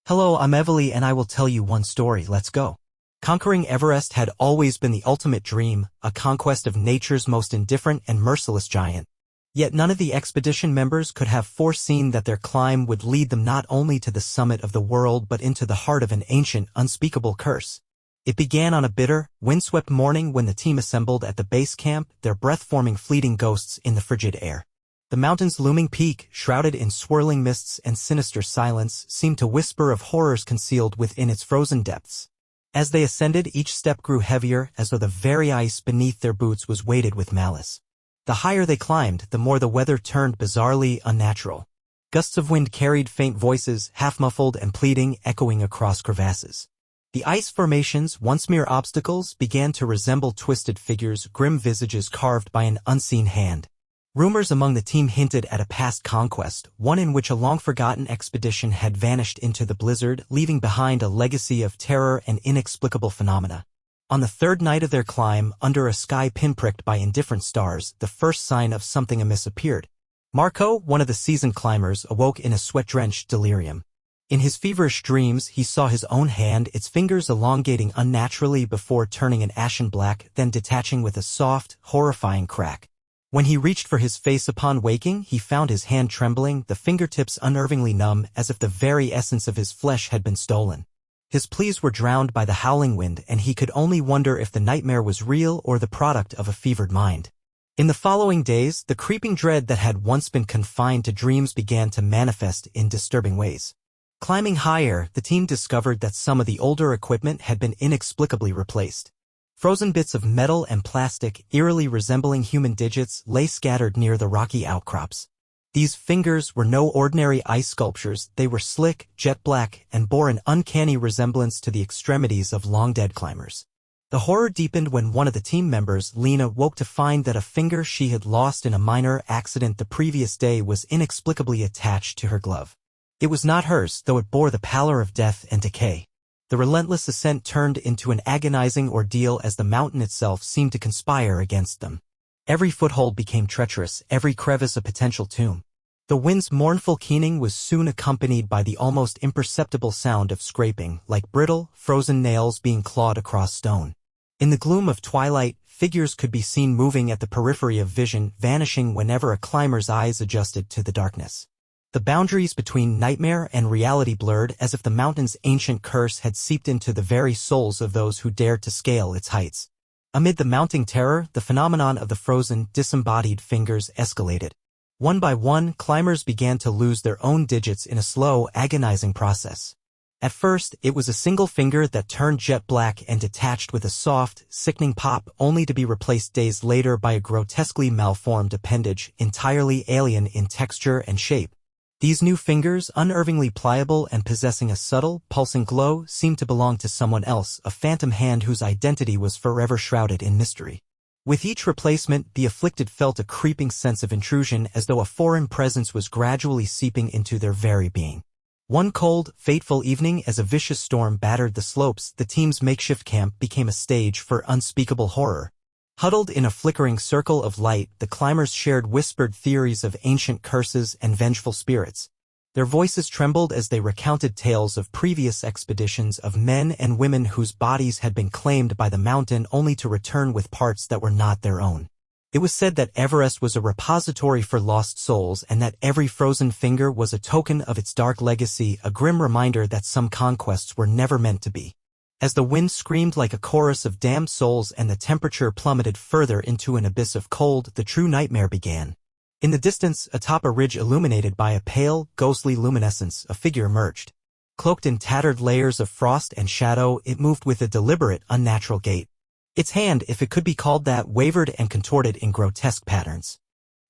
Hello, I'm Evely and I will tell you one story. Let's go. Conquering Everest had always been the ultimate dream, a conquest of nature's most indifferent and merciless giant. Yet none of the expedition members could have foreseen that their climb would lead them not only to the summit of the world but into the heart of an ancient, unspeakable curse. It began on a bitter, windswept morning when the team assembled at the base camp, their breath-forming fleeting ghosts in the frigid air. The mountain's looming peak, shrouded in swirling mists and sinister silence, seemed to whisper of horrors concealed within its frozen depths. As they ascended, each step grew heavier, as though the very ice beneath their boots was weighted with malice. The higher they climbed, the more the weather turned bizarrely unnatural. Gusts of wind carried faint voices, half-muffled and pleading, echoing across crevasses. The ice formations, once mere obstacles, began to resemble twisted figures, grim visages carved by an unseen hand. Rumors among the team hinted at a past conquest, one in which a long-forgotten expedition had vanished into the blizzard, leaving behind a legacy of terror and inexplicable phenomena. On the third night of their climb, under a sky pinpricked by indifferent stars, the first sign of something amiss appeared. Marco, one of the seasoned climbers, awoke in a sweat-drenched delirium. In his feverish dreams, he saw his own hand, its fingers elongating unnaturally before turning an ashen black, then detaching with a soft, horrifying crack. When he reached for his face upon waking, he found his hand trembling, the fingertips unnervingly numb, as if the very essence of his flesh had been stolen. His pleas were drowned by the howling wind, and he could only wonder if the nightmare was real or the product of a fevered mind. In the following days, the creeping dread that had once been confined to dreams began to manifest in disturbing ways. Climbing higher, the team discovered that some of the older equipment had been inexplicably replaced. Frozen bits of metal and plastic, eerily resembling human digits, lay scattered near the rocky outcrops. These fingers were no ordinary ice sculptures, they were slick, jet black, and bore an uncanny resemblance to the extremities of long-dead climbers. The horror deepened when one of the team members, Lena, woke to find that a finger she had lost in a minor accident the previous day was inexplicably attached to her glove. It was not hers, though it bore the pallor of death and decay. The relentless ascent turned into an agonizing ordeal as the mountain itself seemed to conspire against them. Every foothold became treacherous, every crevice a potential tomb. The wind's mournful keening was soon accompanied by the almost imperceptible sound of scraping, like brittle, frozen nails being clawed across stone. In the gloom of twilight, figures could be seen moving at the periphery of vision, vanishing whenever a climber's eyes adjusted to the darkness. The boundaries between nightmare and reality blurred as if the mountain's ancient curse had seeped into the very souls of those who dared to scale its heights. Amid the mounting terror, the phenomenon of the frozen, disembodied fingers escalated. One by one, climbers began to lose their own digits in a slow, agonizing process. At first, it was a single finger that turned jet black and detached with a soft, sickening pop, only to be replaced days later by a grotesquely malformed appendage, entirely alien in texture and shape. These new fingers, unnervingly pliable and possessing a subtle, pulsing glow, seemed to belong to someone else, a phantom hand whose identity was forever shrouded in mystery. With each replacement, the afflicted felt a creeping sense of intrusion, as though a foreign presence was gradually seeping into their very being. One cold, fateful evening, as a vicious storm battered the slopes, the team's makeshift camp became a stage for unspeakable horror. Huddled in a flickering circle of light, the climbers shared whispered theories of ancient curses and vengeful spirits. Their voices trembled as they recounted tales of previous expeditions of men and women whose bodies had been claimed by the mountain only to return with parts that were not their own. It was said that Everest was a repository for lost souls and that every frozen finger was a token of its dark legacy, a grim reminder that some conquests were never meant to be. As the wind screamed like a chorus of damned souls and the temperature plummeted further into an abyss of cold, the true nightmare began. In the distance, atop a ridge illuminated by a pale, ghostly luminescence, a figure emerged. Cloaked in tattered layers of frost and shadow, it moved with a deliberate, unnatural gait. Its hand, if it could be called that, wavered and contorted in grotesque patterns.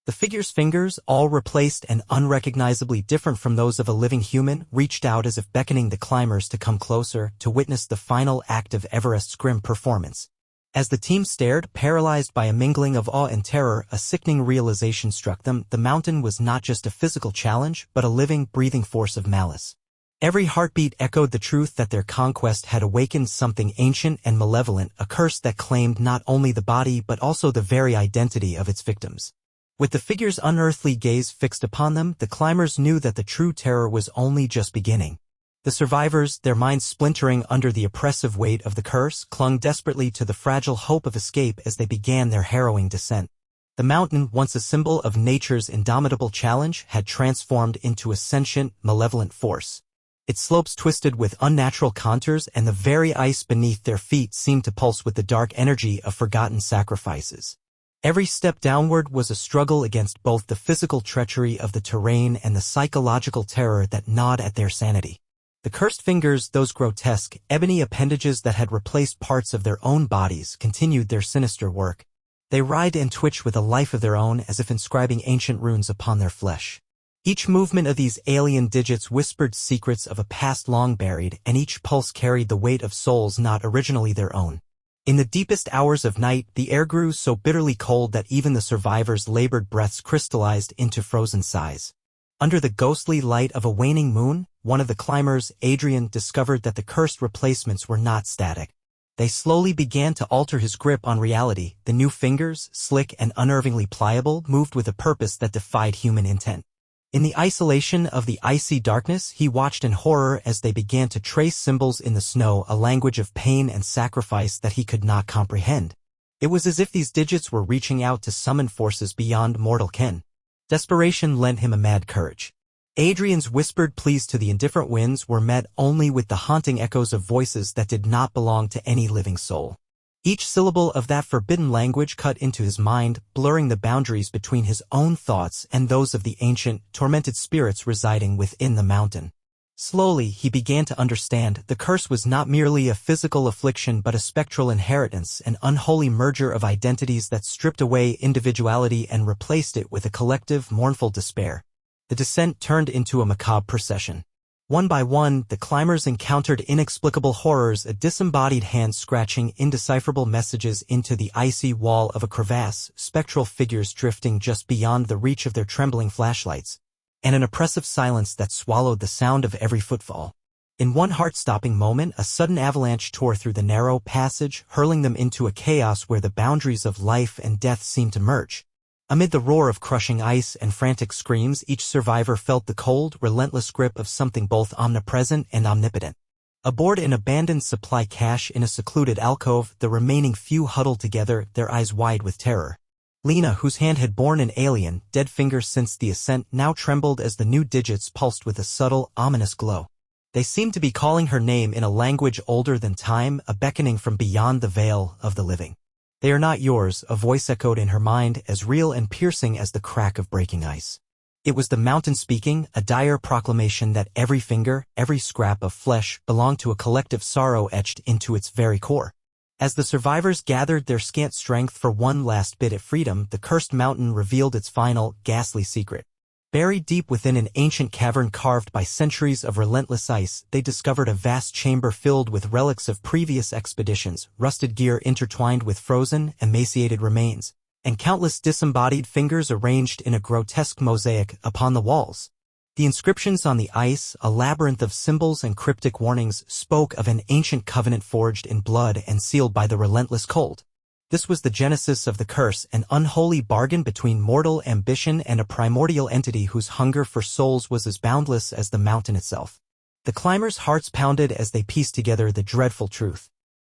The figure's fingers, all replaced and unrecognizably different from those of a living human, reached out as if beckoning the climbers to come closer, to witness the final act of Everest's grim performance. As the team stared, paralyzed by a mingling of awe and terror, a sickening realization struck them: the mountain was not just a physical challenge, but a living, breathing force of malice. Every heartbeat echoed the truth that their conquest had awakened something ancient and malevolent, a curse that claimed not only the body but also the very identity of its victims. With the figure's unearthly gaze fixed upon them, the climbers knew that the true terror was only just beginning. The survivors, their minds splintering under the oppressive weight of the curse, clung desperately to the fragile hope of escape as they began their harrowing descent. The mountain, once a symbol of nature's indomitable challenge, had transformed into a sentient, malevolent force. Its slopes twisted with unnatural contours, and the very ice beneath their feet seemed to pulse with the dark energy of forgotten sacrifices. Every step downward was a struggle against both the physical treachery of the terrain and the psychological terror that gnawed at their sanity. The cursed fingers, those grotesque, ebony appendages that had replaced parts of their own bodies, continued their sinister work. They writhed and twitched with a life of their own, as if inscribing ancient runes upon their flesh. Each movement of these alien digits whispered secrets of a past long buried, and each pulse carried the weight of souls not originally their own. In the deepest hours of night, the air grew so bitterly cold that even the survivors' labored breaths crystallized into frozen sighs. Under the ghostly light of a waning moon, one of the climbers, Adrian, discovered that the cursed replacements were not static. They slowly began to alter his grip on reality. The new fingers, slick and unnervingly pliable, moved with a purpose that defied human intent. In the isolation of the icy darkness, he watched in horror as they began to trace symbols in the snow, a language of pain and sacrifice that he could not comprehend. It was as if these digits were reaching out to summon forces beyond mortal ken. Desperation lent him a mad courage. Adrian's whispered pleas to the indifferent winds were met only with the haunting echoes of voices that did not belong to any living soul. Each syllable of that forbidden language cut into his mind, blurring the boundaries between his own thoughts and those of the ancient, tormented spirits residing within the mountain. Slowly, he began to understand the curse was not merely a physical affliction but a spectral inheritance, an unholy merger of identities that stripped away individuality and replaced it with a collective, mournful despair. The descent turned into a macabre procession. One by one, the climbers encountered inexplicable horrors, a disembodied hand scratching indecipherable messages into the icy wall of a crevasse, spectral figures drifting just beyond the reach of their trembling flashlights, and an oppressive silence that swallowed the sound of every footfall. In one heart-stopping moment, a sudden avalanche tore through the narrow passage, hurling them into a chaos where the boundaries of life and death seemed to merge. Amid the roar of crushing ice and frantic screams, each survivor felt the cold, relentless grip of something both omnipresent and omnipotent. Aboard an abandoned supply cache in a secluded alcove, the remaining few huddled together, their eyes wide with terror. Lena, whose hand had borne an alien, dead finger since the ascent, now trembled as the new digits pulsed with a subtle, ominous glow. They seemed to be calling her name in a language older than time, a beckoning from beyond the veil of the living. "They are not yours," a voice echoed in her mind, as real and piercing as the crack of breaking ice. It was the mountain speaking, a dire proclamation that every finger, every scrap of flesh, belonged to a collective sorrow etched into its very core. As the survivors gathered their scant strength for one last bit of freedom, the cursed mountain revealed its final, ghastly secret. Buried deep within an ancient cavern carved by centuries of relentless ice, they discovered a vast chamber filled with relics of previous expeditions, rusted gear intertwined with frozen, emaciated remains, and countless disembodied fingers arranged in a grotesque mosaic upon the walls. The inscriptions on the ice, a labyrinth of symbols and cryptic warnings, spoke of an ancient covenant forged in blood and sealed by the relentless cold. This was the genesis of the curse, an unholy bargain between mortal ambition and a primordial entity whose hunger for souls was as boundless as the mountain itself. The climbers' hearts pounded as they pieced together the dreadful truth.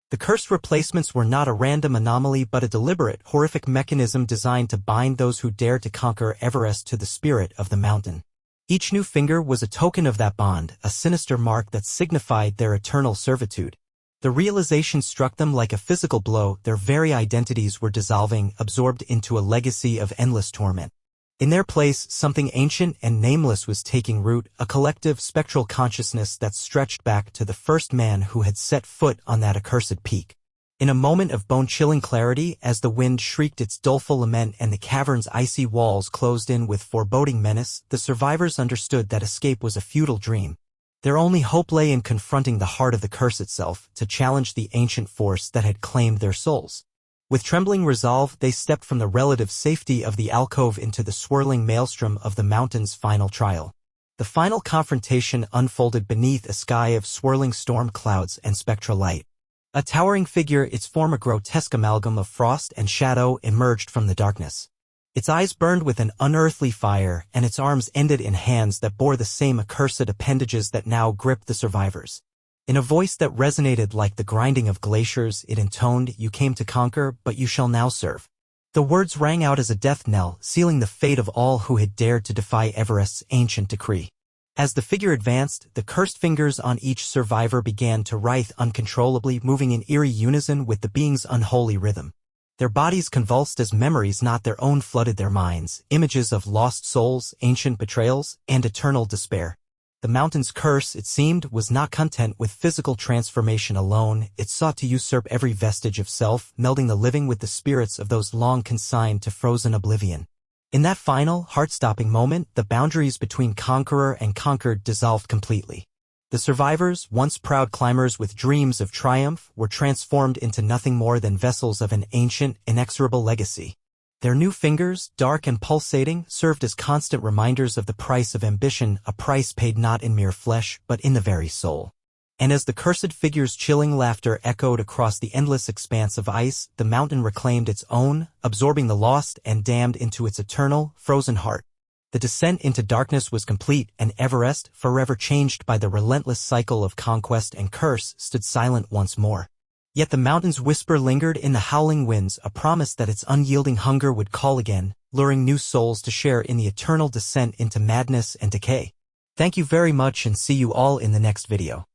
The cursed replacements were not a random anomaly but a deliberate, horrific mechanism designed to bind those who dared to conquer Everest to the spirit of the mountain. Each new finger was a token of that bond, a sinister mark that signified their eternal servitude. The realization struck them like a physical blow. Their very identities were dissolving, absorbed into a legacy of endless torment. In their place, something ancient and nameless was taking root, a collective spectral consciousness that stretched back to the first man who had set foot on that accursed peak. In a moment of bone-chilling clarity, as the wind shrieked its doleful lament and the cavern's icy walls closed in with foreboding menace, the survivors understood that escape was a futile dream. Their only hope lay in confronting the heart of the curse itself, to challenge the ancient force that had claimed their souls. With trembling resolve, they stepped from the relative safety of the alcove into the swirling maelstrom of the mountain's final trial. The final confrontation unfolded beneath a sky of swirling storm clouds and spectral light. A towering figure, its form a grotesque amalgam of frost and shadow, emerged from the darkness. Its eyes burned with an unearthly fire, and its arms ended in hands that bore the same accursed appendages that now gripped the survivors. In a voice that resonated like the grinding of glaciers, it intoned, "You came to conquer, but you shall now serve." The words rang out as a death knell, sealing the fate of all who had dared to defy Everest's ancient decree. As the figure advanced, the cursed fingers on each survivor began to writhe uncontrollably, moving in eerie unison with the being's unholy rhythm. Their bodies convulsed as memories not their own flooded their minds, images of lost souls, ancient betrayals, and eternal despair. The mountain's curse, it seemed, was not content with physical transformation alone. It sought to usurp every vestige of self, melding the living with the spirits of those long consigned to frozen oblivion. In that final, heart-stopping moment, the boundaries between conqueror and conquered dissolved completely. The survivors, once proud climbers with dreams of triumph, were transformed into nothing more than vessels of an ancient, inexorable legacy. Their new fingers, dark and pulsating, served as constant reminders of the price of ambition, a price paid not in mere flesh, but in the very soul. And as the cursed figure's chilling laughter echoed across the endless expanse of ice, the mountain reclaimed its own, absorbing the lost and damned into its eternal, frozen heart. The descent into darkness was complete, and Everest, forever changed by the relentless cycle of conquest and curse, stood silent once more. Yet the mountain's whisper lingered in the howling winds, a promise that its unyielding hunger would call again, luring new souls to share in the eternal descent into madness and decay. Thank you very much, and see you all in the next video.